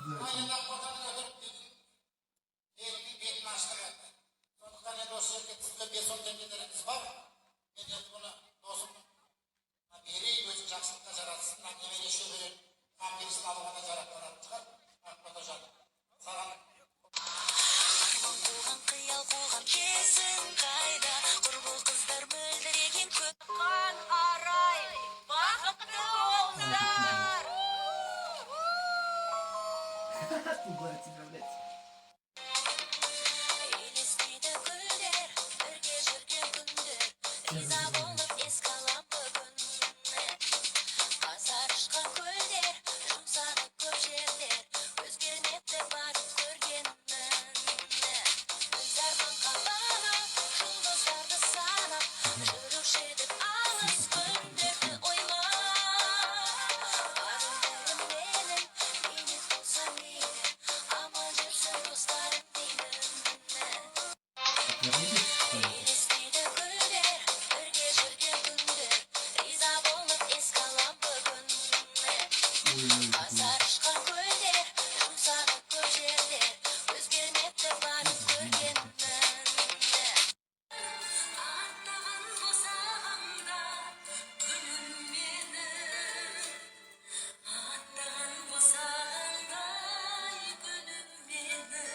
Aynen oradan götürüp elini belini açtırıyor. Sonuçta ne dostu sizde 5-10 dengeleriniz var. Ben de bunu dostum beri özü жақсылыққа жаратсын, немене шөберен қан берісін алуға жаратқан шығар. Ахмет Hocam. Саған Қуған қиял қуған кезің қайда, құрбы қыздар мөлдіреген көк қан арай, бақытты болыңдар. Елестейді гүлдер, бірге жүрген күндер, риза болып еске алам бүгін. Қазар ұшқан көлдер, жұмсанып көп жерлер, өзгермепті барып көргенмін. Біз арманға бағып, жұлдыздарды санап, жүруші едік алыс күндерді ойлап. Бар өмірім менің, бейнет болса мейлі, аман жүрсін достарым деймін. Елестейді гүлдер, бірге жүрген күндер, риза болып еске алам бүгін. Қазар ұшқан көлдер, жұмсанып көп жерлер, өзгермепті барып көргенмін. Аттаған босағаңда күнім менің, аттаған босағаңда күнім менің.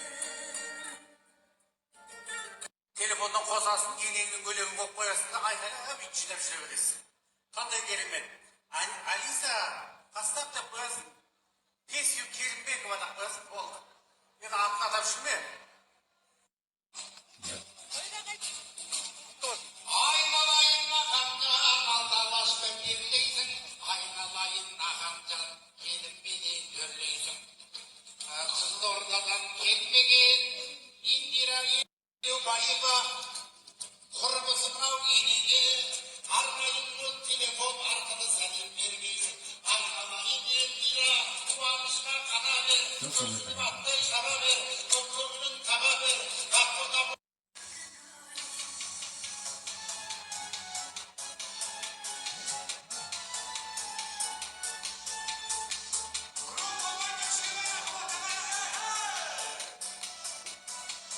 телефондан қосасың, енеңнің өлеңін қойып қоясың да айқайлап бүйтіп жинап жүре бересің. Қандай керемет. Алиса, қастап деп қоясың. Песню Келімбекова деп қоясың, болды. Мен атын атап жүрме. Айналайын ақамжан, алдалашпен ерлейсің. Айналайын ақамжан, келімбеден өрлейсің. Қызылордадан келмеген Индира Елеубаева құрбысы мынау енеге арнайы телефон арқылы сәлем бермейді. Айналайын Индира, қуанышқа қана бер, көзім атты